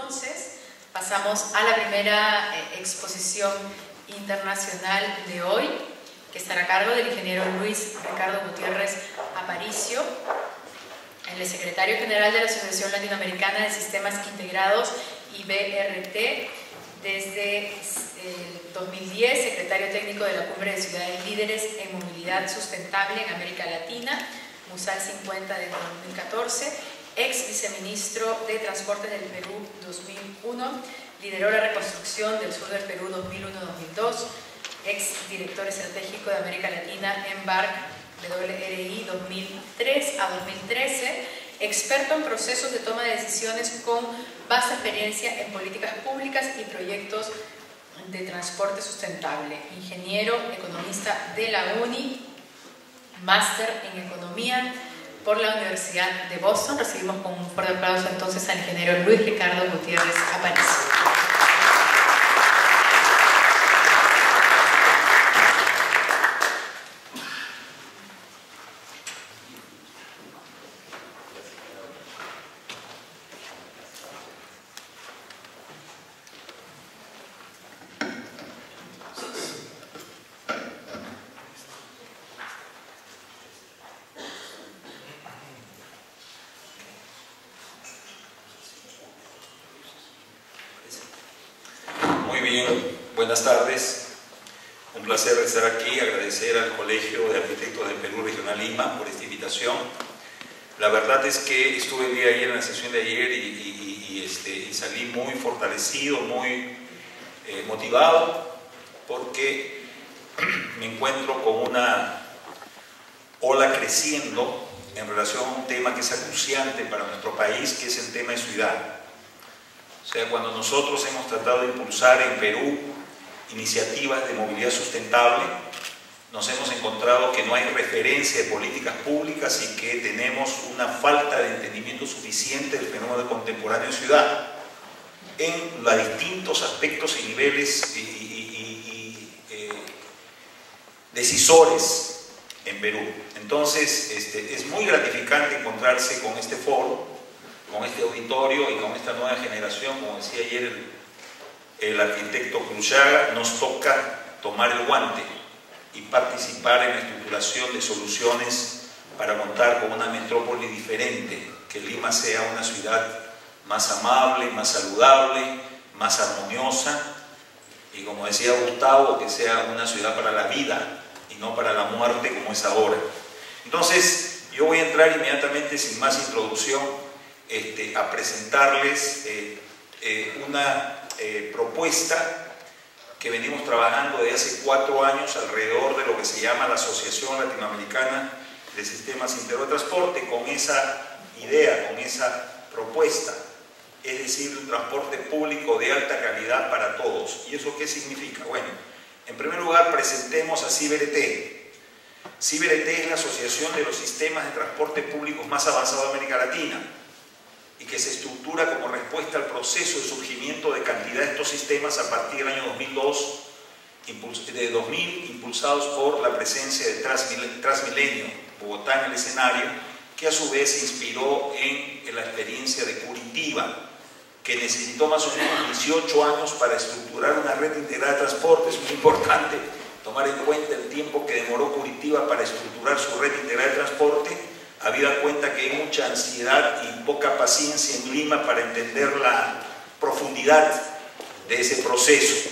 entonces pasamos a la primera exposición internacional de hoy, que estará a cargo del ingeniero Luis Ricardo Gutiérrez Aparicio, el secretario general de la Asociación Latinoamericana de Sistemas Integrados, IBRT, desde el 2010, secretario técnico de la Cumbre de Ciudades Líderes en Movilidad Sustentable en América Latina, MUSAL 50 desde 2014, ex viceministro de Transportes del Perú 2001, lideró la reconstrucción del sur del Perú 2001-2002, ex director estratégico de América Latina en BARC WRI 2003 a 2013, experto en procesos de toma de decisiones con vasta experiencia en políticas públicas y proyectos de transporte sustentable, ingeniero, economista de la UNI, máster en economía por la Universidad de Boston. Recibimos con un fuerte aplauso entonces al ingeniero Luis Ricardo Gutiérrez Aparicio. Buenas tardes, un placer estar aquí, agradecer al Colegio de Arquitectos del Perú Regional Lima por esta invitación. La verdad es que estuve el día de ayer en la sesión de ayer y salí muy fortalecido, muy motivado, porque me encuentro con una ola creciendo en relación a un tema que es acuciante para nuestro país, que es el tema de ciudad. O sea, cuando nosotros hemos tratado de impulsar en Perú iniciativas de movilidad sustentable, nos hemos encontrado que no hay referencia de políticas públicas y que tenemos una falta de entendimiento suficiente del fenómeno contemporáneo de ciudad en los distintos aspectos y niveles decisores en Perú. Entonces, es muy gratificante encontrarse con este foro, con este auditorio y con esta nueva generación. Como decía ayer el arquitecto Cruchaga, nos toca tomar el guante y participar en la estructuración de soluciones para contar con una metrópoli diferente, que Lima sea una ciudad más amable, más saludable, más armoniosa y, como decía Gustavo, que sea una ciudad para la vida y no para la muerte como es ahora. Entonces, yo voy a entrar inmediatamente, sin más introducción, a presentarles una propuesta que venimos trabajando desde hace 4 años alrededor de lo que se llama la Asociación Latinoamericana de Sistemas Integrados de Transporte, con esa idea, con esa propuesta, es decir, un transporte público de alta calidad para todos. ¿Y eso qué significa? Bueno, en primer lugar presentemos a CIBRT. CIBRT es la Asociación de los Sistemas de Transporte Públicos más avanzados de América Latina, y que se estructura como respuesta al proceso de surgimiento de cantidad de estos sistemas a partir del año 2000, impulsados por la presencia de Transmilenio, Bogotá en el escenario, que a su vez se inspiró en la experiencia de Curitiba, que necesitó más o menos 18 años para estructurar una red integrada de transporte. Es muy importante tomar en cuenta el tiempo que demoró Curitiba para estructurar su red integrada de transporte, habida cuenta que hay mucha ansiedad y poca paciencia en Lima para entender la profundidad de ese proceso.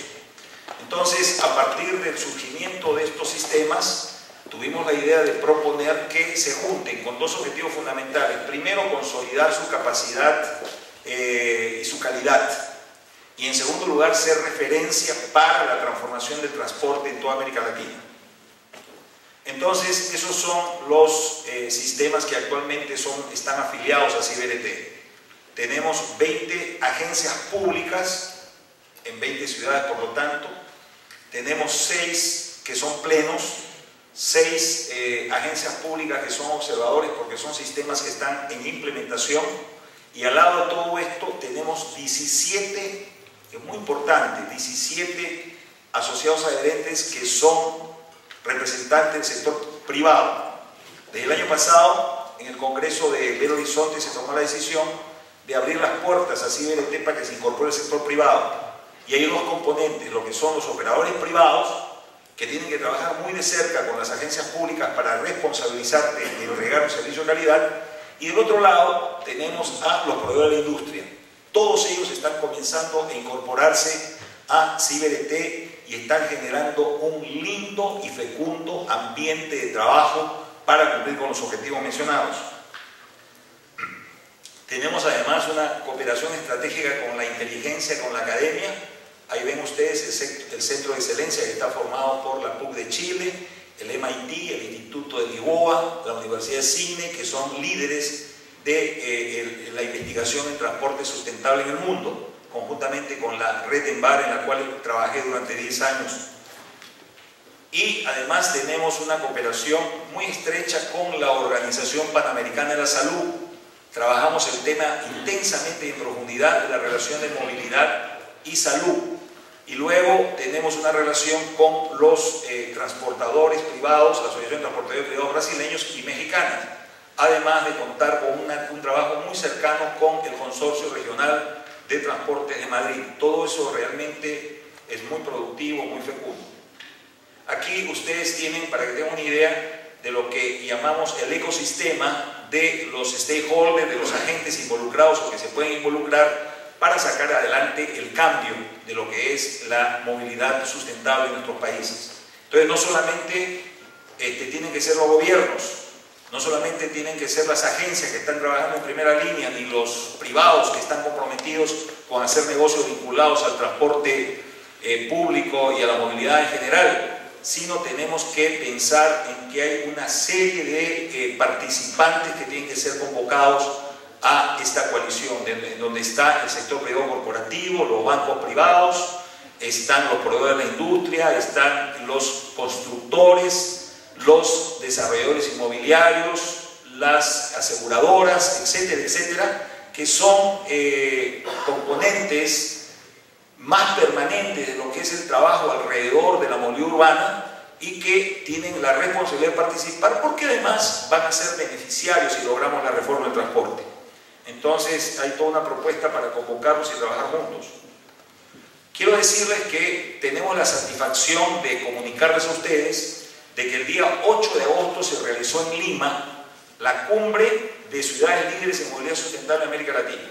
Entonces, a partir del surgimiento de estos sistemas, tuvimos la idea de proponer que se junten con 2 objetivos fundamentales. Primero, consolidar su capacidad y su calidad. Y en segundo lugar, ser referencia para la transformación del transporte en toda América Latina. Entonces, esos son los sistemas que actualmente están afiliados a CIBRT. Tenemos 20 agencias públicas en 20 ciudades, por lo tanto. Tenemos 6 que son plenos, 6 agencias públicas que son observadores, porque son sistemas que están en implementación. Y al lado de todo esto tenemos 17, que es muy importante, 17 asociados adherentes que son representantes del sector privado. Desde el año pasado, en el Congreso de Belo Horizonte se tomó la decisión de abrir las puertas a CiberET para que se incorpore el sector privado. Y hay dos componentes, lo que son los operadores privados, que tienen que trabajar muy de cerca con las agencias públicas para responsabilizarte de entregar un servicio de calidad, y del otro lado tenemos a los proveedores de la industria. Todos ellos están comenzando a incorporarse a CiberET y están generando un lindo y fecundo ambiente de trabajo para cumplir con los objetivos mencionados. Tenemos además una cooperación estratégica con la inteligencia, con la academia. Ahí ven ustedes el Centro de Excelencia que está formado por la PUC de Chile, el MIT, el Instituto de Lisboa, la Universidad de Cine, que son líderes de la investigación en transporte sustentable en el mundo, conjuntamente con la red ENVAR, en la cual trabajé durante 10 años. Y además tenemos una cooperación muy estrecha con la Organización Panamericana de la Salud. Trabajamos el tema intensamente y en profundidad de la relación de movilidad y salud. Y luego tenemos una relación con los transportadores privados, la Asociación de Transportadores Privados Brasileños y Mexicanas, además de contar con un trabajo muy cercano con el Consorcio Regional de Transportes de Madrid. Todo eso realmente es muy productivo, muy fecundo. Aquí ustedes tienen, para que tengan una idea, de lo que llamamos el ecosistema de los stakeholders, de los agentes involucrados o que se pueden involucrar para sacar adelante el cambio de lo que es la movilidad sustentable en nuestros países. Entonces, no solamente tienen que ser los gobiernos, no solamente tienen que ser las agencias que están trabajando en primera línea, ni los privados que están comprometidos con hacer negocios vinculados al transporte público y a la movilidad en general, sino tenemos que pensar en que hay una serie de participantes que tienen que ser convocados a esta coalición, donde está el sector privado corporativo, los bancos privados, están los proveedores de la industria, están los constructores, los desarrolladores inmobiliarios, las aseguradoras, etcétera, etcétera, que son componentes más permanentes de lo que es el trabajo alrededor de la movilidad urbana y que tienen la responsabilidad de participar porque además van a ser beneficiarios si logramos la reforma del transporte. Entonces hay toda una propuesta para convocarlos y trabajar juntos. Quiero decirles que tenemos la satisfacción de comunicarles a ustedes de que el día 8 de agosto se realizó en Lima la cumbre de ciudades líderes en movilidad sustentable en América Latina.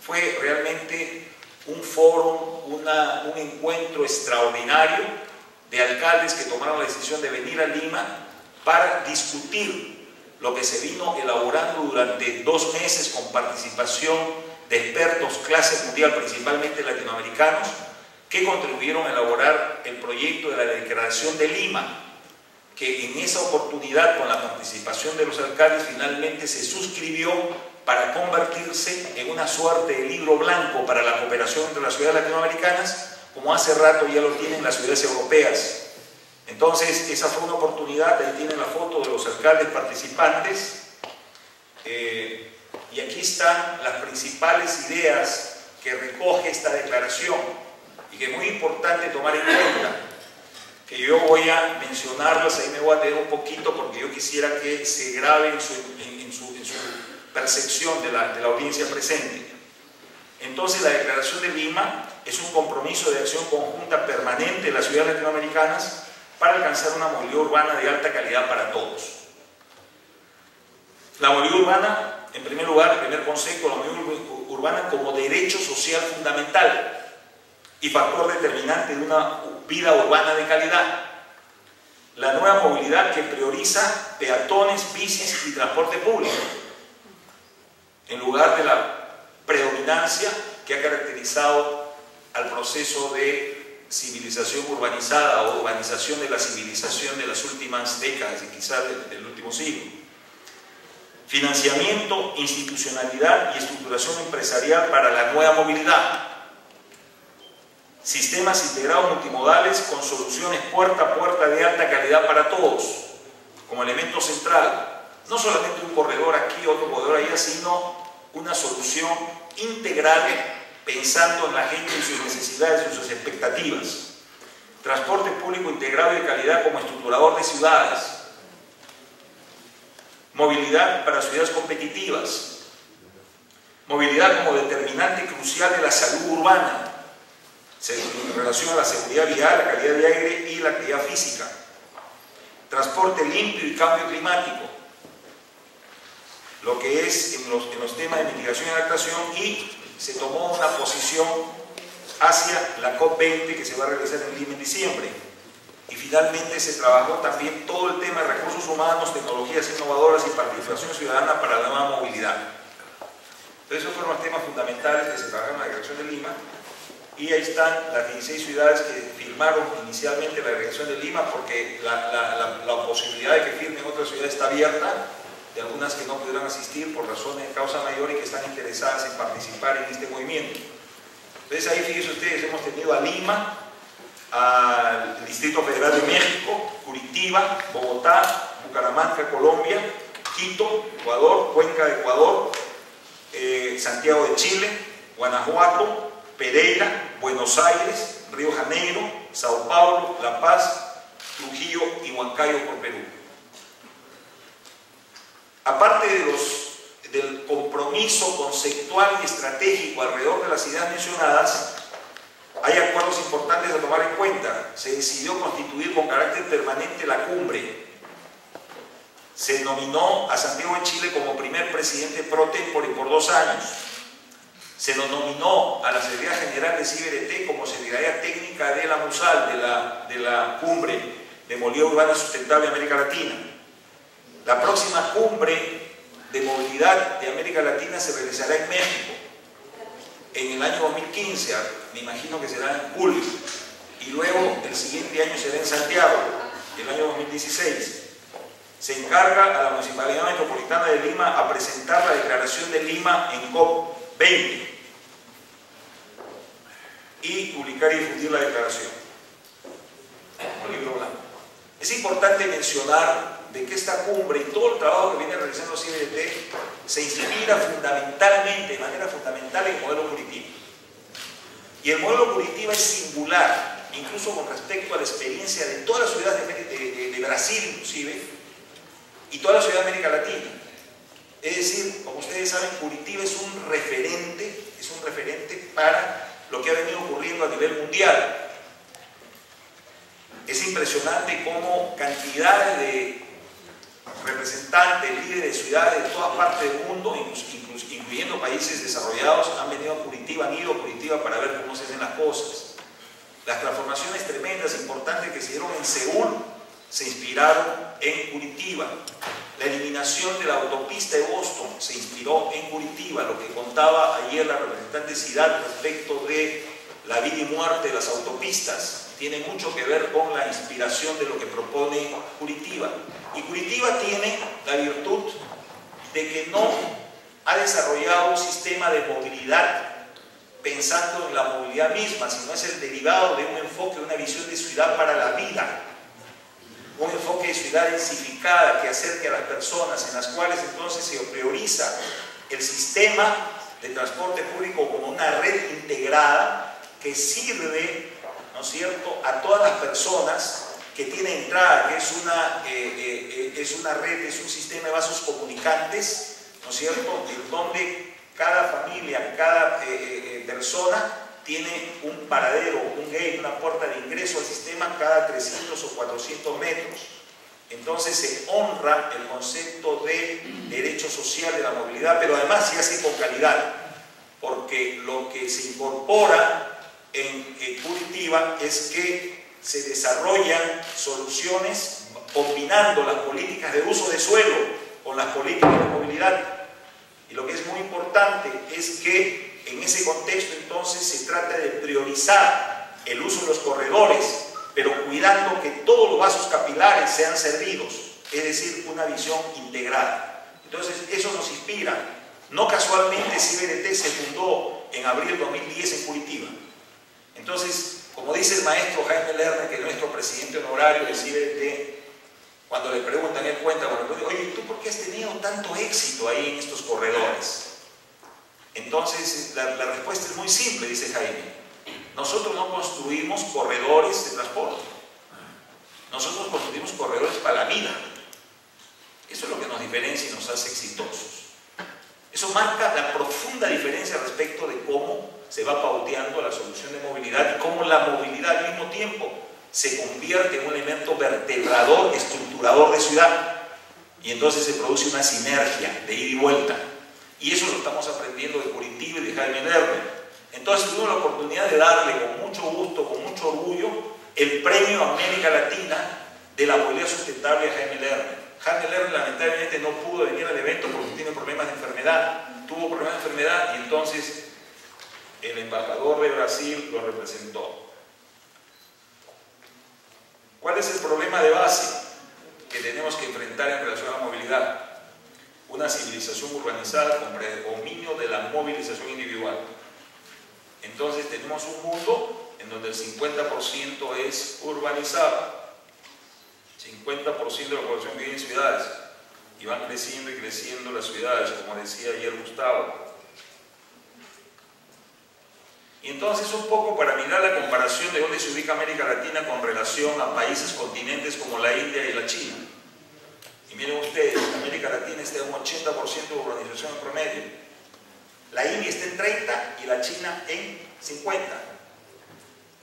Fue realmente un foro, un encuentro extraordinario de alcaldes que tomaron la decisión de venir a Lima para discutir lo que se vino elaborando durante 2 meses con participación de expertos clase mundial, principalmente latinoamericanos, que contribuyeron a elaborar el proyecto de la Declaración de Lima, que en esa oportunidad, con la participación de los alcaldes, finalmente se suscribió para convertirse en una suerte de libro blanco para la cooperación entre las ciudades latinoamericanas, como hace rato ya lo tienen las ciudades europeas. Entonces, esa fue una oportunidad. Ahí tienen la foto de los alcaldes participantes. Y aquí están las principales ideas que recoge esta declaración y que es muy importante tomar en cuenta, que yo voy a mencionarlas, ahí me voy a detener un poquito porque yo quisiera que se grabe en su percepción de la audiencia presente. Entonces, la Declaración de Lima es un compromiso de acción conjunta permanente de las ciudades latinoamericanas para alcanzar una movilidad urbana de alta calidad para todos. La movilidad urbana, en primer lugar, el primer concepto, la movilidad urbana como derecho social fundamental y factor determinante de una vida urbana de calidad. La nueva movilidad que prioriza peatones, bicis y transporte público, en lugar de la predominancia que ha caracterizado al proceso de civilización urbanizada o urbanización de la civilización de las últimas décadas y quizás del último siglo. Financiamiento, institucionalidad y estructuración empresarial para la nueva movilidad. Sistemas integrados multimodales con soluciones puerta a puerta de alta calidad para todos, como elemento central. No solamente un corredor aquí, otro corredor allá, sino una solución integral pensando en la gente y sus necesidades y sus expectativas. Transporte público integrado y de calidad como estructurador de ciudades. Movilidad para ciudades competitivas. Movilidad como determinante crucial de la salud urbana, en relación a la seguridad vial, la calidad de aire y la actividad física. Transporte limpio y cambio climático, lo que es en los temas de mitigación y adaptación, y se tomó una posición hacia la COP20 que se va a realizar en Lima en diciembre. Y finalmente se trabajó también todo el tema de recursos humanos, tecnologías innovadoras y participación ciudadana para la nueva movilidad. Entonces esos fueron los temas fundamentales que se trabajaron en la Declaración de Lima, y ahí están las 16 ciudades que firmaron inicialmente la Declaración de Lima, porque la posibilidad de que firmen otras ciudades está abierta, de algunas que no pudieron asistir por razones de causa mayor y que están interesadas en participar en este movimiento. Entonces ahí, fíjense ustedes, hemos tenido a Lima, al Distrito Federal de México, Curitiba, Bogotá, Bucaramanga, Colombia, Quito, Ecuador, Cuenca de Ecuador, Santiago de Chile, Guanajuato, Pereira, Buenos Aires, Río Janeiro, Sao Paulo, La Paz, Trujillo y Huancayo por Perú. Aparte del compromiso conceptual y estratégico alrededor de las ideas mencionadas, hay acuerdos importantes a tomar en cuenta. Se decidió constituir con carácter permanente la cumbre. Se nominó a Santiago de Chile como primer presidente pro tempore por 2 años. Se nos nominó a la Secretaría General de CIBRT como Secretaría Técnica de la MUSAL, de la Cumbre de Movilidad Urbana Sustentable de América Latina. La próxima cumbre de movilidad de América Latina se realizará en México en el año 2015, me imagino que será en julio, y luego el siguiente año será en Santiago, el año 2016. Se encarga a la Municipalidad Metropolitana de Lima a presentar la Declaración de Lima en COP20 y publicar y difundir la declaración como libro blanco. Es importante mencionar de que esta cumbre y todo el trabajo que viene realizando CIBRT se inspira fundamentalmente, de manera fundamental, en el modelo Curitiba. Y el modelo Curitiba es singular, incluso con respecto a la experiencia de todas las ciudades de Brasil, inclusive, y toda la ciudad de América Latina. Es decir, como ustedes saben, Curitiba es un referente para lo que ha venido ocurriendo a nivel mundial. Es impresionante cómo cantidades de representantes, líderes de ciudades de todas partes del mundo, incluyendo países desarrollados, han venido a Curitiba, han ido a Curitiba para ver cómo se hacen las cosas. Las transformaciones tremendas, importantes que se dieron en Seúl, se inspiraron en Curitiba. La eliminación de la autopista de Boston se inspiró en Curitiba. Lo que contaba ayer la representante Ciudad respecto de la vida y muerte de las autopistas tiene mucho que ver con la inspiración de lo que propone Curitiba. Y Curitiba tiene la virtud de que no ha desarrollado un sistema de movilidad pensando en la movilidad misma, sino es el derivado de un enfoque, una visión de ciudad para la vida, un enfoque de ciudad densificada que acerque a las personas, en las cuales entonces se prioriza el sistema de transporte público como una red integrada que sirve, ¿no es cierto?, a todas las personas, que tiene entrada, que es una red, es un sistema de vasos comunicantes, ¿no es cierto?, en donde cada familia, cada persona tiene un paradero, un gate, una puerta de ingreso al sistema cada 300 o 400 metros. Entonces se honra el concepto de derecho social de la movilidad, pero además se hace con calidad, porque lo que se incorpora en Curitiba es que se desarrollan soluciones combinando las políticas de uso de suelo con las políticas de movilidad. Y lo que es muy importante es que en ese contexto entonces se trata de priorizar el uso de los corredores, pero cuidando que todos los vasos capilares sean servidos, es decir, una visión integrada. Entonces eso nos inspira. No casualmente CIBRT se fundó en abril de 2010 en Curitiba. Entonces, como dice el maestro Jaime Lerner, que es nuestro presidente honorario de CIBRT, cuando le preguntan, él cuenta, oye, ¿tú por qué has tenido tanto éxito ahí en estos corredores? Entonces, la respuesta es muy simple, dice Jaime. Nosotros no construimos corredores de transporte. Nosotros construimos corredores para la vida. Eso es lo que nos diferencia y nos hace exitosos. Eso marca la profunda diferencia respecto de cómo se va pauteando la solución de movilidad y cómo la movilidad al mismo tiempo se convierte en un elemento vertebrador, estructurador de ciudad. Y entonces se produce una sinergia de ida y vuelta. Y eso lo estamos aprendiendo de Curitiba y de Jaime Lerner. Entonces tuvimos la oportunidad de darle con mucho gusto, con mucho orgullo, el premio América Latina de la movilidad sustentable a Jaime Lerner. Jaime Lerner lamentablemente no pudo venir al evento porque tiene problemas de enfermedad. Tuvo problemas de enfermedad y entonces el embajador de Brasil lo representó. ¿Cuál es el problema de base que tenemos que enfrentar en relación a la movilidad? Una civilización urbanizada con predominio de la movilización individual. Entonces tenemos un mundo en donde el 50% es urbanizado, 50% de la población vive en ciudades y van creciendo y creciendo las ciudades, como decía ayer Gustavo. Y entonces un poco para mirar la comparación de dónde se ubica América Latina con relación a países continentes como la India y la China. Y miren ustedes, América Latina está en un 80% de urbanización en promedio. La India está en 30 y la China en 50.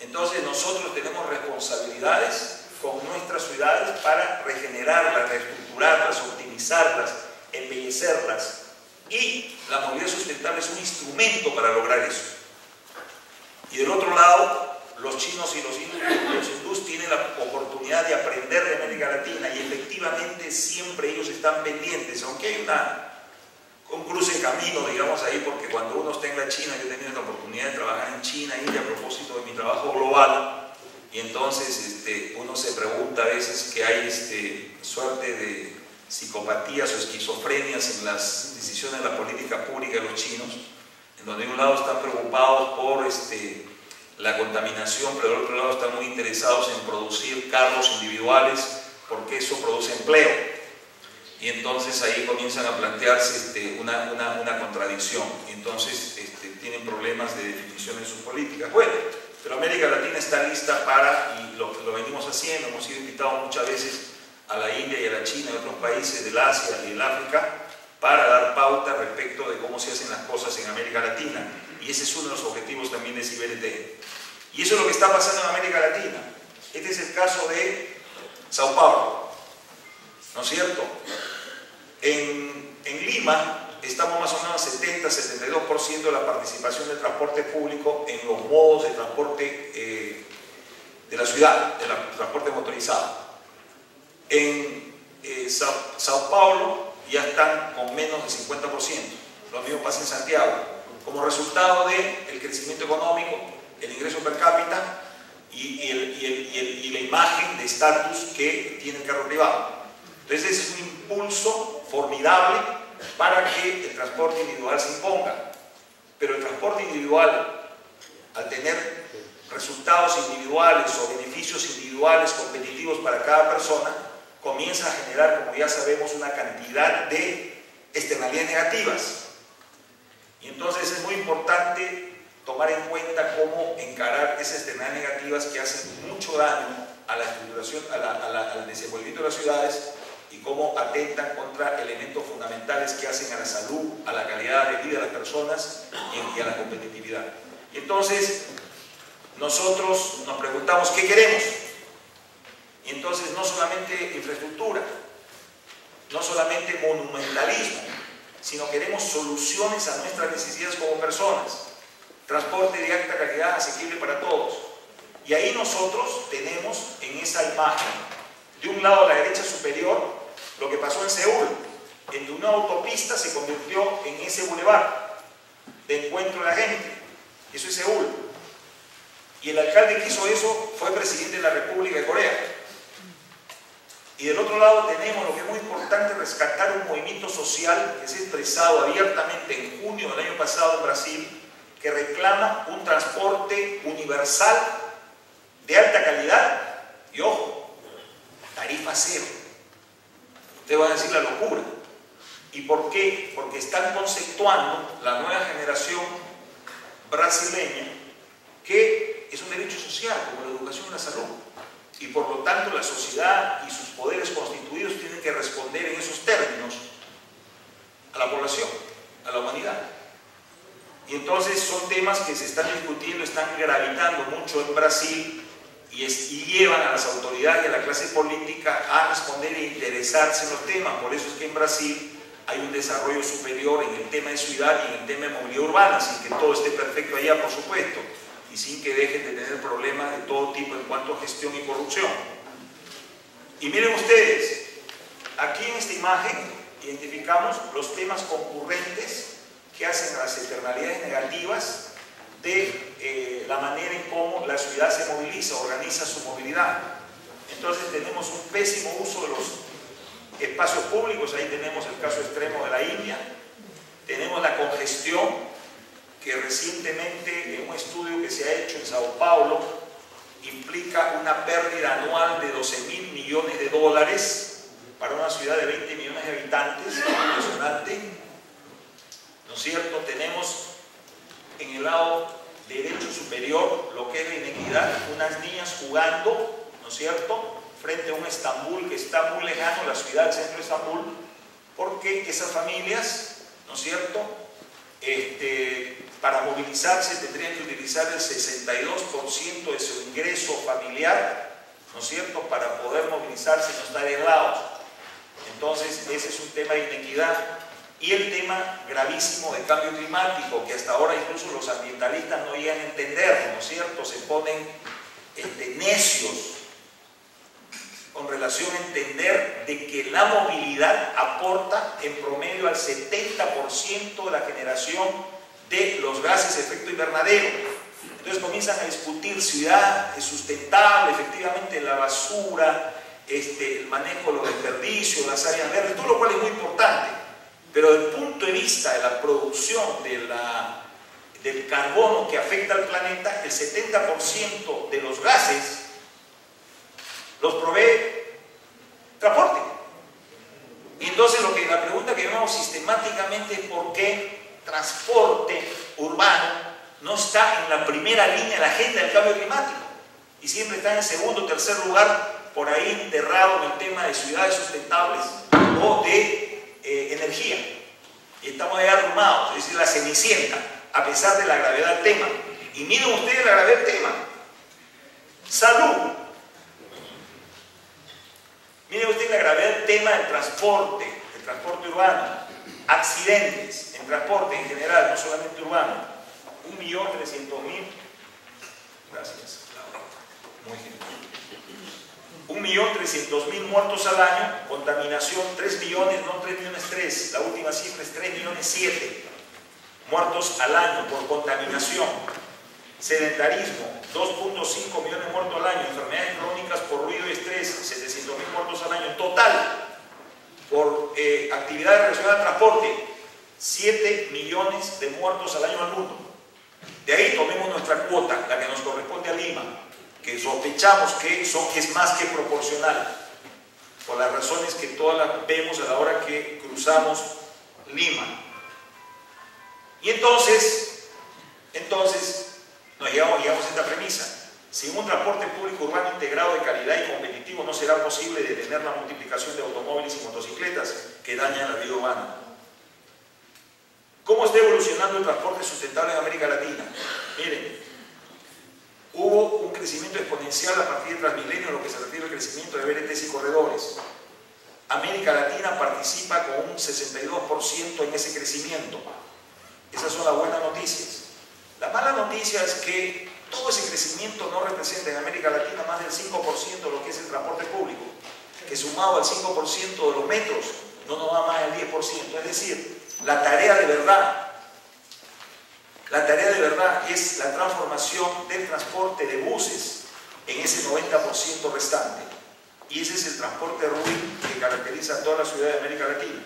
Entonces nosotros tenemos responsabilidades con nuestras ciudades para regenerarlas, reestructurarlas, optimizarlas, embellecerlas. Y la movilidad sustentable es un instrumento para lograr eso. Y del otro lado, los chinos y los hindús tienen la oportunidad de aprender de América Latina y efectivamente siempre ellos están pendientes, aunque hay un cruce de camino, digamos ahí, porque cuando uno está en la China, yo he tenido la oportunidad de trabajar en China, India, a propósito de mi trabajo global, y entonces uno se pregunta a veces que hay suerte de psicopatías o esquizofrenias en las decisiones de la política pública de los chinos, en donde de un lado están preocupados por la contaminación, pero del otro lado están muy interesados en producir carros individuales porque eso produce empleo. Y entonces ahí comienzan a plantearse una contradicción. Y entonces tienen problemas de definición en sus políticas. Bueno, pero América Latina está lista para, y lo venimos haciendo, hemos sido invitados muchas veces a la India y a la China y a otros países del Asia y del África para dar pauta respecto de cómo se hacen las cosas en América Latina. Y ese es uno de los objetivos también de CIBLT. Y eso es lo que está pasando en América Latina. Este es el caso de Sao Paulo, ¿no es cierto? En Lima estamos más o menos 70-72% de la participación del transporte público en los modos de transporte de la ciudad, del transporte motorizado. En Sao Paulo ya están con menos del 50%. Lo mismo pasa en Santiago. Como resultado del crecimiento económico, el ingreso per cápita y la imagen de estatus que tiene el carro privado. Entonces ese es un impulso formidable para que el transporte individual se imponga. Pero el transporte individual, al tener resultados individuales o beneficios individuales competitivos para cada persona, comienza a generar, como ya sabemos, una cantidad de externalidades negativas. Y entonces es muy importante tomar en cuenta cómo encarar esas externalidades negativas que hacen mucho daño a la estructuración, al desenvolvimiento de las ciudades y cómo atentan contra elementos fundamentales que hacen a la salud, a la calidad de vida de las personas y a la competitividad. Y entonces nosotros nos preguntamos ¿qué queremos? Y entonces no solamente infraestructura, no solamente monumentalismo, sino queremos soluciones a nuestras necesidades como personas. Transporte de alta calidad, asequible para todos. Y ahí nosotros tenemos en esa imagen, de un lado a la derecha superior, lo que pasó en Seúl, en donde una autopista se convirtió en ese bulevar de encuentro de la gente. Eso es Seúl. Y el alcalde que hizo eso fue presidente de la República de Corea. Y del otro lado tenemos lo que es muy importante, rescatar un movimiento social que se ha expresado abiertamente en junio del año pasado en Brasil, que reclama un transporte universal de alta calidad y, ojo, tarifa cero. Ustedes van a decir la locura. ¿Y por qué? Porque están conceptuando la nueva generación brasileña que es un derecho social, como la educación y la salud. Y por lo tanto la sociedad y sus poderes constituidos tienen que responder en esos términos a la población, a la humanidad. Y entonces son temas que se están discutiendo, están gravitando mucho en Brasil y llevan a las autoridades y a la clase política a responder e interesarse en los temas. Por eso es que en Brasil hay un desarrollo superior en el tema de ciudad y en el tema de movilidad urbana, sin que todo esté perfecto allá, por supuesto, y sin que dejen de tener problemas de todo tipo en cuanto a gestión y corrupción. Y miren ustedes, aquí en esta imagen identificamos los temas concurrentes que hacen a las externalidades negativas de la manera en cómo la ciudad se moviliza, organiza su movilidad. Entonces tenemos un pésimo uso de los espacios públicos, ahí tenemos el caso extremo de la India, tenemos la congestión, que recientemente en un estudio que se ha hecho en Sao Paulo implica una pérdida anual de 12.000 millones de dólares para una ciudad de 20 millones de habitantes, impresionante, ¿no es cierto? Tenemos en el lado derecho superior lo que es la inequidad, unas niñas jugando, ¿no es cierto?, frente a un Estambul que está muy lejano, la ciudad, el centro de Estambul, porque esas familias, ¿no es cierto?, para movilizarse tendrían que utilizar el 62% de su ingreso familiar, ¿no es cierto?, para poder movilizarse y no estar aislados. Entonces, ese es un tema de inequidad. Y el tema gravísimo de cambio climático, que hasta ahora incluso los ambientalistas no llegan a entender, ¿no es cierto?, se ponen necios con relación a entender de que la movilidad aporta en promedio al 70% de la generación de los gases de efecto invernadero. Entonces comienzan a discutir ciudad sustentable, efectivamente la basura, el manejo de los desperdicios, las áreas verdes, todo lo cual es muy importante. Pero desde el punto de vista de la producción del carbono que afecta al planeta, el 70% de los gases los provee transporte. Y entonces la pregunta que vemos sistemáticamente es por qué transporte urbano no está en la primera línea de la agenda del cambio climático y siempre está en segundo o tercer lugar, por ahí enterrado en el tema de ciudades sustentables o de energía. Y estamos ahí arrumados, es decir, la cenicienta, a pesar de la gravedad del tema. Y miren ustedes la gravedad del tema. Salud. Miren ustedes la gravedad del tema del transporte urbano. Accidentes en transporte en general, no solamente urbano. 1.300.000. Gracias. Muy generoso. 1.300.000 muertos al año, contaminación 3 millones, no 3 millones 3, la última cifra es 3 millones 7 muertos al año por contaminación, sedentarismo, 2.5 millones muertos al año, enfermedades crónicas por ruido y estrés, 700.000 muertos al año, en total, por actividades relacionadas al transporte, 7 millones de muertos al año al mundo. De ahí tomemos nuestra cuota, la que nos corresponde a Lima, que sospechamos que es más que proporcional, por las razones que todas las vemos a la hora que cruzamos Lima. Y entonces nos llegamos a esta premisa. Sin un transporte público urbano integrado de calidad y competitivo no será posible detener la multiplicación de automóviles y motocicletas que dañan la vida humana. ¿Cómo está evolucionando el transporte sustentable en América Latina? Miren, hubo un crecimiento exponencial a partir de Transmilenio en lo que se refiere al crecimiento de BRTs y corredores. América Latina participa con un 62% en ese crecimiento. Esas son las buenas noticias. La mala noticia es que todo ese crecimiento no representa en América Latina más del 5% de lo que es el transporte público, que sumado al 5% de los metros no nos da más del 10%. Es decir, la tarea de verdad es la transformación del transporte de buses en ese 90% restante. Y ese es el transporte ruin que caracteriza a toda la ciudad de América Latina.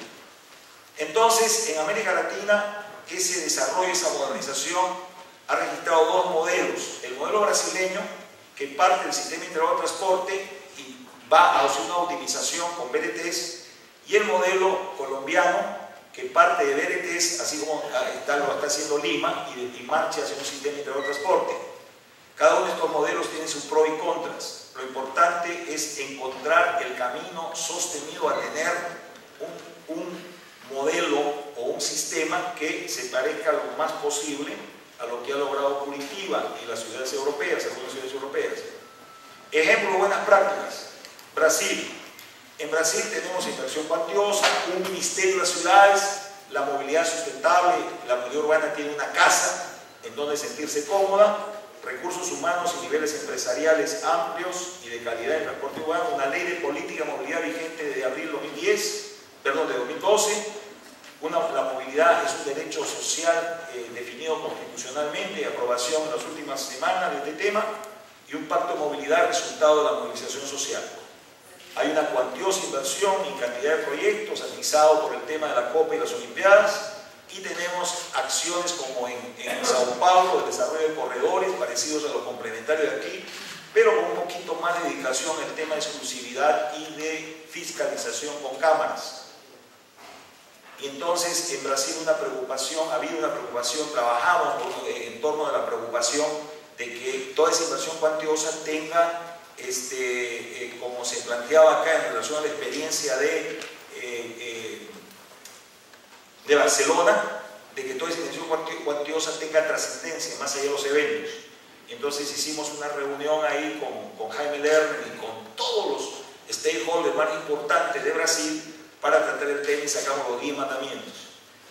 Entonces, en América Latina, ese desarrollo, esa modernización ha registrado dos modelos. El modelo brasileño, que parte del sistema integrado de transporte y va hacia una optimización con BRTs, y el modelo colombiano, que parte de BRTs, así como lo está haciendo Lima, y marcha hacia un sistema integrado de transporte. Cada uno de estos modelos tiene sus pros y contras. Lo importante es encontrar el camino sostenido a tener un modelo o un un sistema que se parezca lo más posible a lo que ha logrado Curitiba y las ciudades europeas, algunas ciudades europeas. Ejemplo de buenas prácticas, Brasil. En Brasil tenemos inversión cuantiosa, un ministerio de las ciudades, la movilidad sustentable, la movilidad urbana tiene una casa en donde sentirse cómoda, recursos humanos y niveles empresariales amplios y de calidad en transporte urbano, una ley de política de movilidad vigente de abril de 2012, la movilidad es un derecho social definido constitucionalmente, aprobación en las últimas semanas de este tema, y un pacto de movilidad resultado de la movilización social. Hay una cuantiosa inversión y cantidad de proyectos atizado por el tema de la Copa y las Olimpiadas, y tenemos acciones como en Sao Paulo, el desarrollo de corredores parecidos a los complementarios de aquí, pero con un poquito más de dedicación al tema de exclusividad y de fiscalización con cámaras. Y entonces en Brasil ha habido una preocupación, trabajamos en torno a la preocupación de que toda esa inversión cuantiosa tenga, como se planteaba acá en relación a la experiencia de Barcelona, de que toda esa inversión cuantiosa tenga trascendencia más allá de los eventos. Entonces hicimos una reunión ahí con Jaime Lerner y con todos los stakeholders más importantes de Brasil para tratar el tema, y sacamos los 10 mandamientos.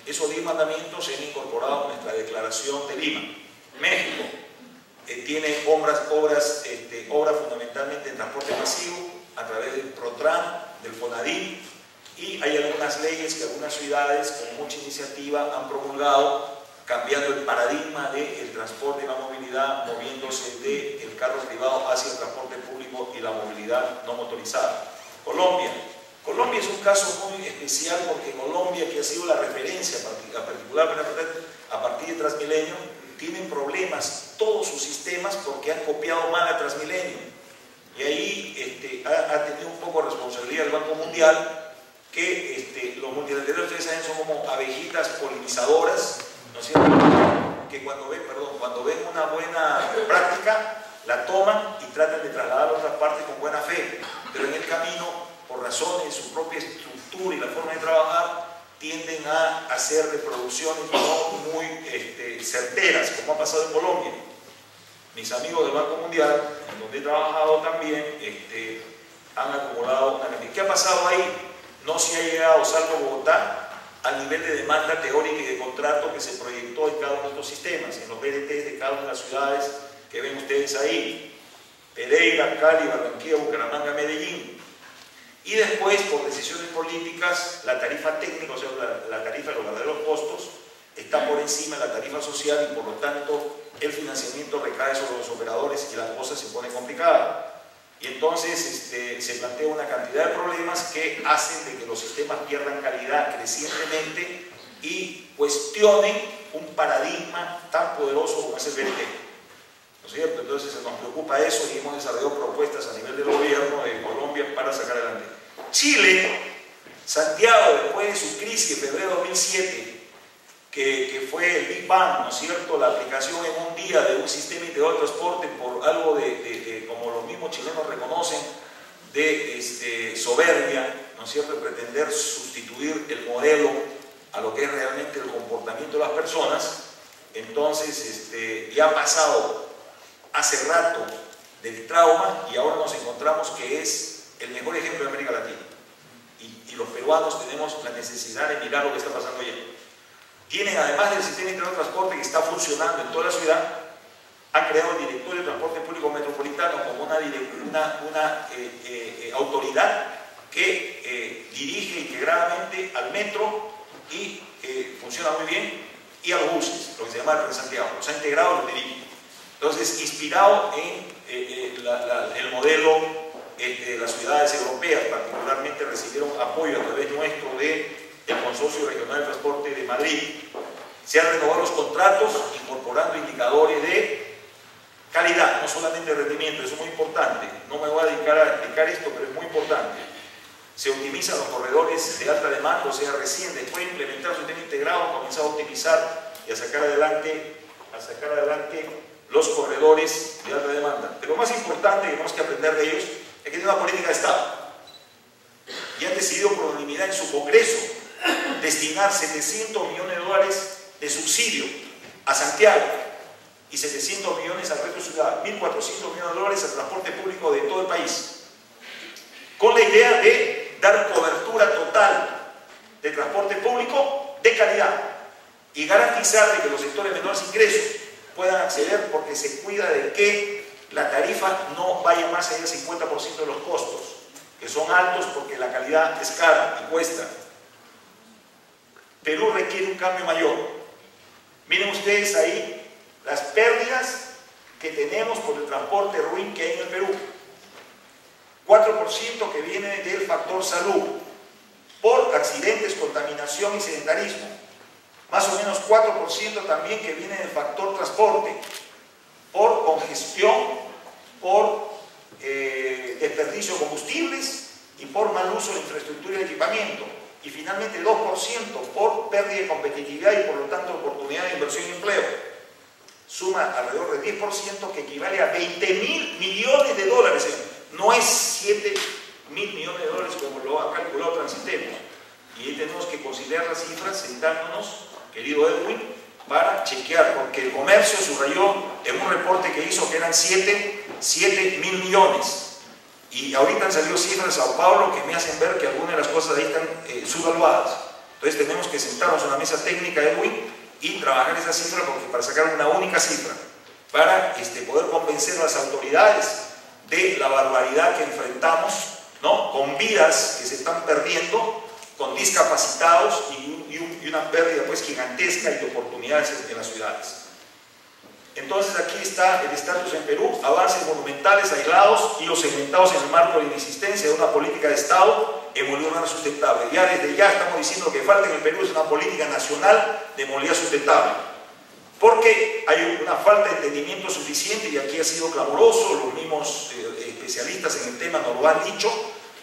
Esos 10 mandamientos se han incorporado en nuestra declaración de Lima. México tiene obras fundamentalmente en transporte masivo a través del PROTRAN, del FONADIL, y hay algunas leyes que algunas ciudades con mucha iniciativa han promulgado, cambiando el paradigma del transporte y la movilidad, moviéndose del carro privado hacia el transporte público y la movilidad no motorizada. Colombia es un caso muy especial porque Colombia, que ha sido la referencia particularmente a partir de Transmilenio, tienen problemas todos sus sistemas porque han copiado mal a Transmilenio. Y ahí ha tenido un poco de responsabilidad el Banco Mundial, que los multilaterales, ustedes saben, son como abejitas polinizadoras, ¿no es cierto? Que cuando ven una buena práctica, la toman y tratan de trasladarla a otras partes con buena fe, pero en el camino, por razones de su propia estructura y la forma de trabajar, tienden a hacer reproducciones no muy certeras, como ha pasado en Colombia. Mis amigos del Banco Mundial, en donde he trabajado también, han acumulado una cantidad. ¿Qué ha pasado ahí? No se ha llegado, salvo Bogotá, al nivel de demanda teórica y de contrato que se proyectó en cada uno de estos sistemas, en los BRTs de cada una de las ciudades que ven ustedes ahí: Pereira, Cali, Barranquilla, Bucaramanga, Medellín. Y después, por decisiones políticas, la tarifa técnica, o sea, la tarifa de los verdaderos costos, está por encima de la tarifa social, y por lo tanto el financiamiento recae sobre los operadores y la cosa se pone complicada. Y entonces se plantea una cantidad de problemas que hacen de que los sistemas pierdan calidad crecientemente y cuestionen un paradigma tan poderoso como es el BRT. ¿No es cierto? Entonces nos preocupa eso y hemos desarrollado propuestas a nivel del gobierno de Colombia para sacar adelante. Chile, Santiago, después de su crisis en febrero de 2007, que fue el Big Bang, ¿no es cierto?, la aplicación en un día de un sistema integrado de transporte por algo como los mismos chilenos reconocen, de soberbia, ¿no es cierto?, de pretender sustituir el modelo a lo que es realmente el comportamiento de las personas. Entonces ya ha pasado hace rato del trauma y ahora nos encontramos que es el mejor ejemplo de América Latina. Y los peruanos tenemos la necesidad de mirar lo que está pasando allá. Tienen, además del sistema integrado de transporte que está funcionando en toda la ciudad, han creado el Directorio de Transporte Público Metropolitano como una autoridad que dirige integradamente al metro y funciona muy bien, y a los buses, lo que se llama el Tren Santiago. Los ha integrado y los dirige. Entonces, inspirado en el modelo de las ciudades europeas, particularmente recibieron apoyo a través nuestro del Consorcio Regional de Transporte de Madrid. Se han renovado los contratos incorporando indicadores de calidad, no solamente de rendimiento. Eso es muy importante. No me voy a dedicar a explicar esto, pero es muy importante. Se optimizan los corredores de alta demanda, o sea, recién después de implementar su sistema integrado, han comenzado a optimizar y a sacar adelante los corredores de alta demanda. Pero lo más importante que tenemos que aprender de ellos es que tienen una política de Estado y han decidido por unanimidad en su Congreso destinar 700 millones de dólares de subsidio a Santiago y 700 millones al resto de ciudad, 1.400 millones de dólares al transporte público de todo el país, con la idea de dar cobertura total de transporte público de calidad y garantizar de que los sectores de menores ingresos puedan acceder, porque se cuida de que la tarifa no vaya más allá del 50% de los costos, que son altos porque la calidad es cara y cuesta. Perú requiere un cambio mayor. Miren ustedes ahí las pérdidas que tenemos por el transporte ruin que hay en el Perú. 4% que viene del factor salud, por accidentes, contaminación y sedentarismo. Más o menos 4% también que viene del factor transporte, por congestión, por desperdicio de combustibles y por mal uso de infraestructura y de equipamiento. Y finalmente 2% por pérdida de competitividad y por lo tanto oportunidad de inversión y empleo. Suma alrededor del 10%, que equivale a 20.000 millones de dólares. No es 7.000 millones de dólares como lo ha calculado Transitemos. Y ahí tenemos que considerar las cifras sentándonos, querido Edwin, para chequear, porque el comercio subrayó en un reporte que hizo que eran 7.000 millones. Y ahorita han salido cifras de Sao Paulo que me hacen ver que algunas de las cosas ahí están subvaluadas. Entonces tenemos que sentarnos en una mesa técnica, Edwin, y trabajar esa cifra para sacar una única cifra, para poder convencer a las autoridades de la barbaridad que enfrentamos, ¿no? Con vidas que se están perdiendo, con discapacitados y una pérdida pues gigantesca de oportunidades en las ciudades. Entonces aquí está el estatus en Perú: avances monumentales, aislados y o segmentados en el marco de la inexistencia de una política de Estado en movilidad urbana sustentable. Ya desde ya estamos diciendo que falta en el Perú es una política nacional de movilidad sustentable, porque hay una falta de entendimiento suficiente, y aquí ha sido clamoroso, los mismos especialistas en el tema nos lo han dicho,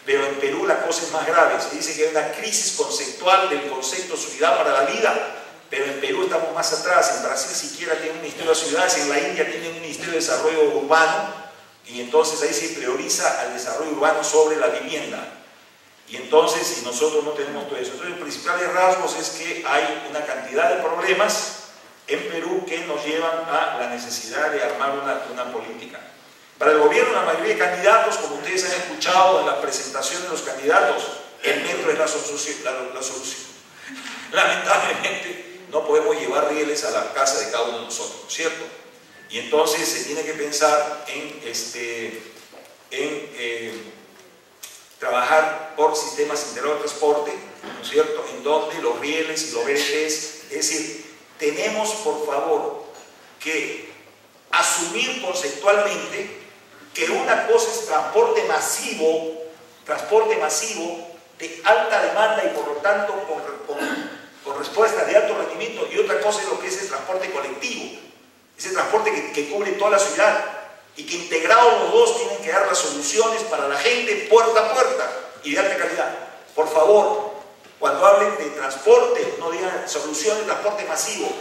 pero en Perú la cosa es más grave. Se dice que hay una crisis conceptual del concepto ciudad para la vida, pero en Perú estamos más atrás. En Brasil siquiera tienen un ministerio de ciudades, en la India tienen un ministerio de desarrollo urbano, y entonces ahí se prioriza al desarrollo urbano sobre la vivienda. Y entonces, si nosotros no tenemos todo eso, entonces los principales rasgos es que hay una cantidad de problemas en Perú que nos llevan a la necesidad de armar una política. Para el gobierno, la mayoría de candidatos, como ustedes han escuchado en la presentación de los candidatos, el metro es la solución. Lamentablemente no podemos llevar rieles a la casa de cada uno de nosotros, ¿cierto? Y entonces se tiene que pensar en trabajar por sistemas integrados de transporte, ¿no es cierto?, en donde los rieles y los BRTs, es decir, tenemos por favor que asumir conceptualmente que una cosa es transporte masivo de alta demanda y por lo tanto con respuestas de alto rendimiento, y otra cosa es lo que es el transporte colectivo, ese transporte que cubre toda la ciudad, y que integrados los dos tienen que dar las soluciones para la gente puerta a puerta y de alta calidad. Por favor, cuando hablen de transporte, no digan solución de transporte masivo.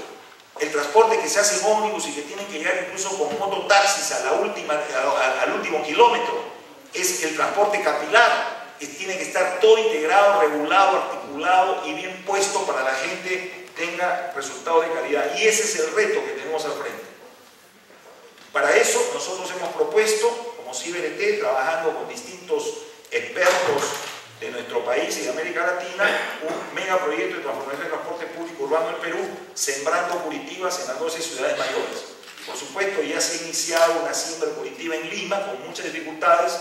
El transporte que se hace en ómnibus y que tienen que llegar incluso con mototaxis al último kilómetro, es el transporte capilar, que tiene que estar todo integrado, regulado, articulado y bien puesto para que la gente tenga resultados de calidad. Y ese es el reto que tenemos al frente. Para eso nosotros hemos propuesto, como CIBRT, trabajando con distintos expertos de nuestro país y de América Latina, un megaproyecto de transformación del transporte público urbano en Perú, sembrando curativas en las 12 ciudades mayores. Por supuesto, ya se ha iniciado una siembra curativa en Lima con muchas dificultades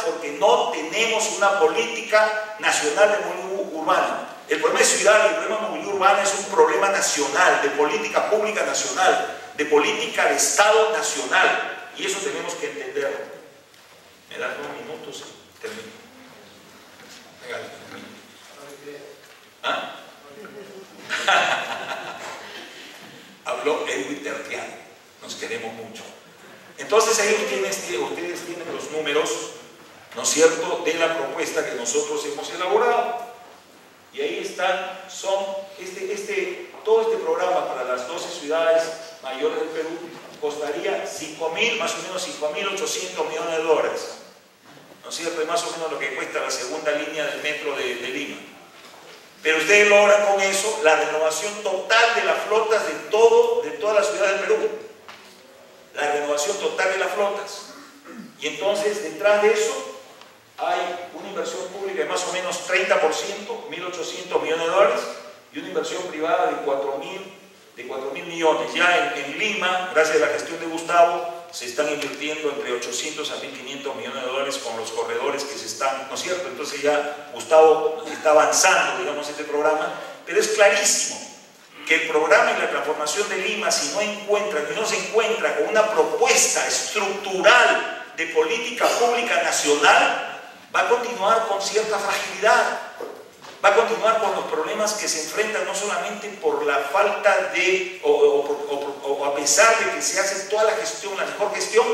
porque no tenemos una política nacional de movilidad urbana. El problema de ciudad y el problema de movilidad urbana es un problema nacional, de política pública nacional, de política de Estado nacional, y eso tenemos que entenderlo. ¿Me das 2 minutos? Termino. ¿Ah? Habló Edwin Tertiano, nos queremos mucho. Entonces ahí ustedes tienen los números, ¿no es cierto?, de la propuesta que nosotros hemos elaborado. Y ahí están, todo este programa para las 12 ciudades mayores del Perú costaría más o menos 5.800 millones de dólares. ¿No es cierto? Es más o menos lo que cuesta la segunda línea del metro de Lima. pero ustedes logran con eso la renovación total de las flotas de todas las ciudades del Perú. La renovación total de las flotas. Y entonces, detrás de eso, hay una inversión pública de más o menos 30%, 1.800 millones de dólares, y una inversión privada de 4.000 millones. Ya en Lima, gracias a la gestión de Gustavo, se están invirtiendo entre 800 a 1.500 millones de dólares con los corredores que se están, ¿no es cierto? Entonces ya Gustavo está avanzando, digamos, este programa, pero es clarísimo que el programa y la transformación de Lima, si no se encuentra con una propuesta estructural de política pública nacional, va a continuar con cierta fragilidad, va a continuar con los problemas que se enfrentan no solamente por la falta de, o a pesar de que se hace toda la gestión, la mejor gestión,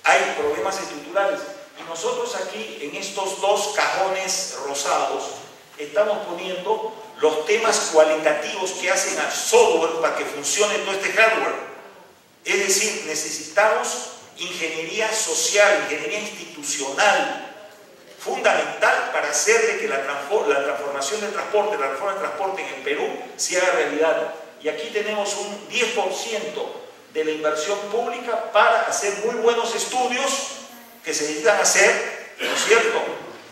hay problemas estructurales. Y nosotros aquí, en estos dos cajones rosados, estamos poniendo los temas cualitativos que hacen al software para que funcione todo este hardware. Es decir, necesitamos ingeniería social, ingeniería institucional, fundamental para hacer de que la transformación del transporte, la reforma del transporte en el Perú se haga realidad. Y aquí tenemos un 10% de la inversión pública para hacer muy buenos estudios que se necesitan hacer, ¿no es cierto?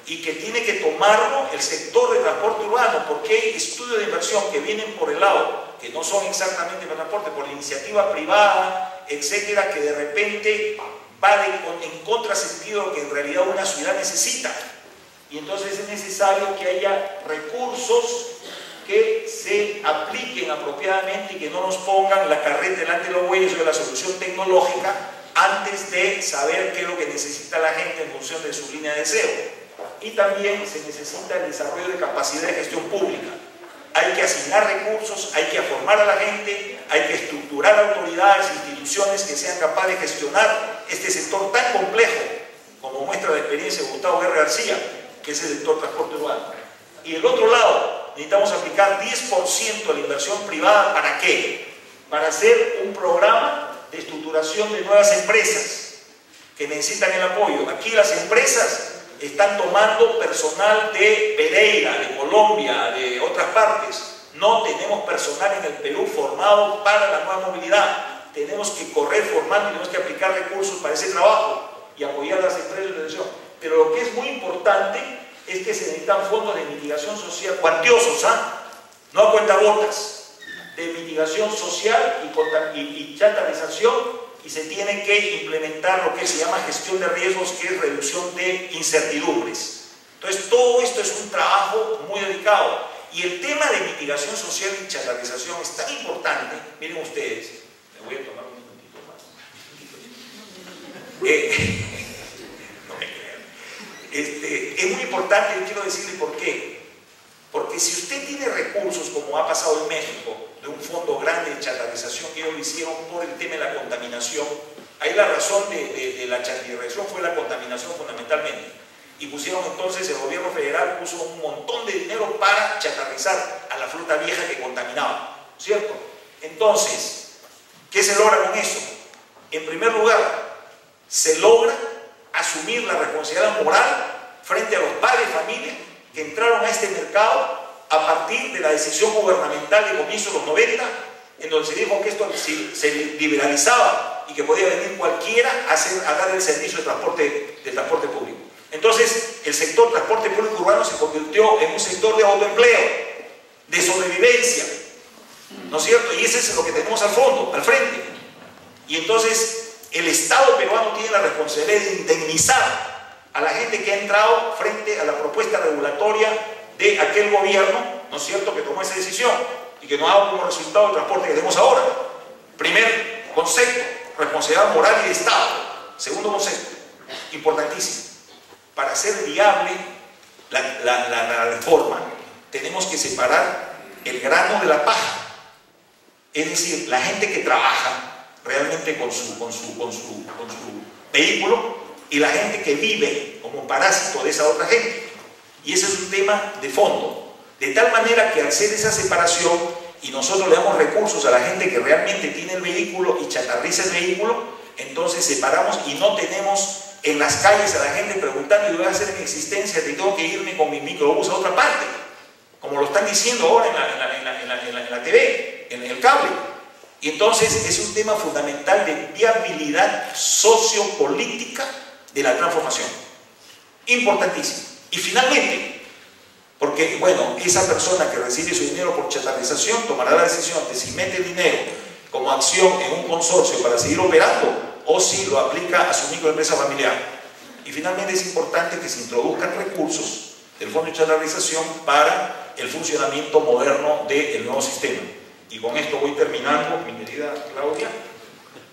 Y que tiene que tomarlo el sector de transporte urbano, porque hay estudios de inversión que vienen por el lado, que no son exactamente para transporte, por la iniciativa privada, etcétera, que de repente va en contrasentido de lo que en realidad una ciudad necesita. Y entonces es necesario que haya recursos que se apliquen apropiadamente y que no nos pongan la carreta delante de los bueyes de la solución tecnológica antes de saber qué es lo que necesita la gente en función de su línea de deseo. Y también se necesita el desarrollo de capacidad de gestión pública. Hay que asignar recursos, hay que formar a la gente, hay que estructurar autoridades, instituciones que sean capaces de gestionar este sector tan complejo, como muestra la experiencia de Gustavo Guerra García, que es el sector transporte urbano. Y el otro lado, necesitamos aplicar 10% de la inversión privada. ¿Para qué? Para hacer un programa de estructuración de nuevas empresas que necesitan el apoyo. Aquí las empresas están tomando personal de Pereira, de Colombia, de otras partes. No tenemos personal en el Perú formado para la nueva movilidad. Tenemos que correr formando y tenemos que aplicar recursos para ese trabajo y apoyar a las empresas de organización. Pero lo que es muy importante es que se necesitan fondos de mitigación social cuantiosos, no a cuentagotas, de mitigación social y chatarización, y se tiene que implementar lo que se llama gestión de riesgos, que es reducción de incertidumbres. Entonces todo esto es un trabajo muy delicado, y el tema de mitigación social y chatarización es tan importante. Miren ustedes, me voy a tomar un minutito más. No me crean. Es muy importante, yo quiero decirle por qué. Porque si usted tiene recursos, como ha pasado en México, de un fondo grande de chatarización que ellos lo hicieron por el tema de la contaminación, ahí la razón de la chatarización fue la contaminación fundamentalmente. Y pusieron entonces, el gobierno federal puso un montón de dinero para chatarizar a la flota vieja que contaminaba, ¿cierto? Entonces, ¿qué se logra con eso? En primer lugar, se logra asumir la responsabilidad moral frente a los padres de familia que entraron a este mercado a partir de la decisión gubernamental de comienzos de los 90, en donde se dijo que esto se liberalizaba y que podía venir cualquiera a dar el servicio de transporte público. Entonces, el sector transporte público urbano se convirtió en un sector de autoempleo, de sobrevivencia, ¿no es cierto? Y ese es lo que tenemos al frente. Y entonces, el Estado peruano tiene la responsabilidad de indemnizar a la gente que ha entrado frente a la propuesta regulatoria de aquel gobierno, ¿no es cierto?, que tomó esa decisión y que nos ha dado como resultado el transporte que tenemos ahora. Primer concepto, responsabilidad moral y de Estado. Segundo concepto, importantísimo. Para hacer viable la reforma, tenemos que separar el grano de la paja. Es decir, la gente que trabaja realmente con su vehículo y la gente que vive como parásito de esa otra gente. Y ese es un tema de fondo. De tal manera que al hacer esa separación y nosotros le damos recursos a la gente que realmente tiene el vehículo y chatarriza el vehículo, entonces separamos y no tenemos en las calles a la gente preguntando: ¿y voy a hacer mi existencia? Tengo que irme con mi microbús a otra parte. como lo están diciendo ahora en la TV, en el cable. Y entonces es un tema fundamental de viabilidad sociopolítica de la transformación. Importantísimo. Y finalmente, porque bueno, esa persona que recibe su dinero por chatarrización tomará la decisión de si mete el dinero como acción en un consorcio para seguir operando o si lo aplica a su microempresa familiar. Y finalmente es importante que se introduzcan recursos del fondo de chatarrización para el funcionamiento moderno del nuevo sistema. Y con esto voy terminando, mi querida Claudia,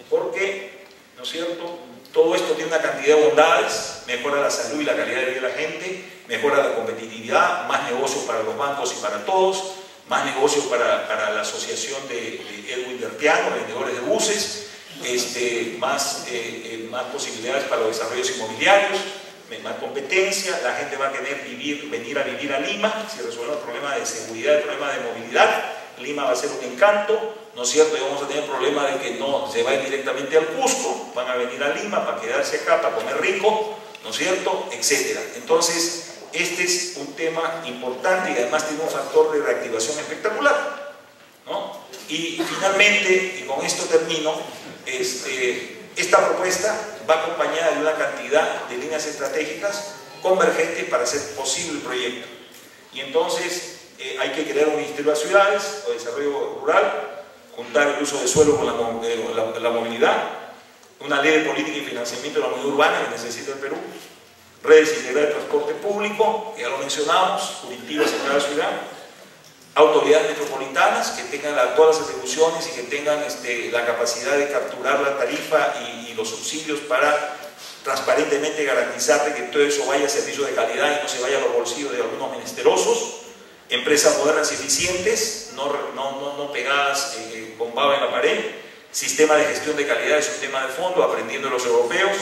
porque, ¿no es cierto?, todo esto tiene una cantidad de bondades: mejora la salud y la calidad de vida de la gente, mejora la competitividad, más negocios para los bancos y para todos, más negocios para la asociación de Edwin Bertiano, vendedores de buses, más posibilidades para los desarrollos inmobiliarios, más competencia, la gente va a querer venir a vivir a Lima, si resuelve el problema de seguridad, el problema de movilidad, Lima va a ser un encanto, ¿no es cierto? Y vamos a tener el problema de que no se vayan directamente al Cusco, van a venir a Lima para quedarse acá, para comer rico, ¿no es cierto?, etcétera. Entonces, este es un tema importante y además tiene un factor de reactivación espectacular, ¿no? Y finalmente, y con esto termino, esta propuesta va acompañada de una cantidad de líneas estratégicas convergentes para hacer posible el proyecto. Y entonces hay que crear un ministerio de ciudades o desarrollo rural, juntar el uso de suelo con la movilidad, una ley de política y financiamiento de la movilidad urbana que necesita el Perú, redes integrales de transporte público, que ya lo mencionamos, jurisdictivas en cada ciudad, autoridades metropolitanas que tengan todas las atribuciones y que tengan la capacidad de capturar la tarifa y los subsidios para transparentemente garantizar que todo eso vaya a servicio de calidad y no se vaya a los bolsillos de algunos menesterosos, empresas modernas y eficientes, no pegadas con baba en la pared, sistema de gestión de calidad y sistema de fondo, aprendiendo de los europeos,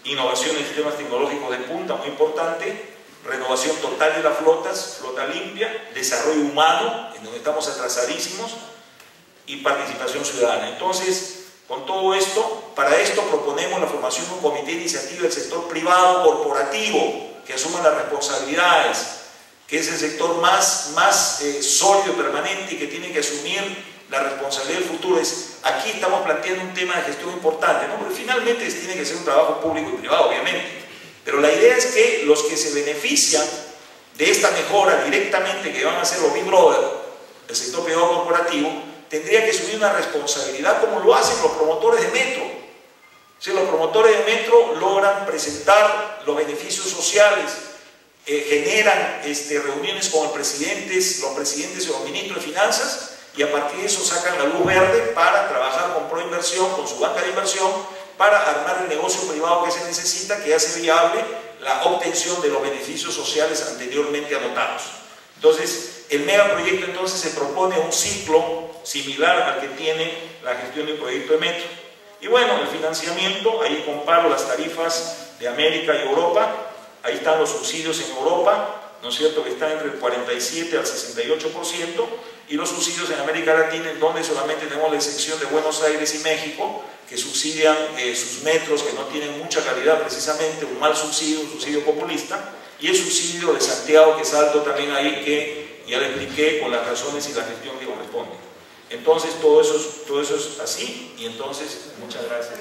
innovación en sistemas tecnológicos de punta, muy importante, renovación total de las flotas, flota limpia, desarrollo humano, en donde estamos atrasadísimos, y participación ciudadana. Entonces, con todo esto, para esto proponemos la formación de un comité de iniciativa del sector privado corporativo, que asuma las responsabilidades, que es el sector más sólido, permanente y que tiene que asumir la responsabilidad del futuro. Aquí estamos planteando un tema de gestión importante, ¿no? Porque finalmente tiene que ser un trabajo público y privado, obviamente. Pero la idea es que los que se benefician de esta mejora directamente, que van a ser los Big Brother, el sector privado corporativo, tendría que asumir una responsabilidad como lo hacen los promotores de metro. Si los promotores de metro logran presentar los beneficios sociales, generan reuniones con los presidentes y los ministros de finanzas, y a partir de eso sacan la luz verde para trabajar con Proinversión, con su banca de inversión, para armar el negocio privado que se necesita, que hace viable la obtención de los beneficios sociales anteriormente anotados. Entonces, el megaproyecto entonces se propone un ciclo similar al que tiene la gestión del proyecto de metro. Y bueno, el financiamiento, ahí comparo las tarifas de América y Europa, ahí están los subsidios en Europa, ¿no es cierto?, que están entre el 47 al 68%, y los subsidios en América Latina, en donde solamente tenemos la excepción de Buenos Aires y México, que subsidian sus metros, que no tienen mucha calidad precisamente, un mal subsidio, un subsidio populista, y el subsidio de Santiago, que es alto también ahí, que ya le expliqué con las razones y la gestión que corresponde. Entonces todo eso es así, y entonces muchas gracias.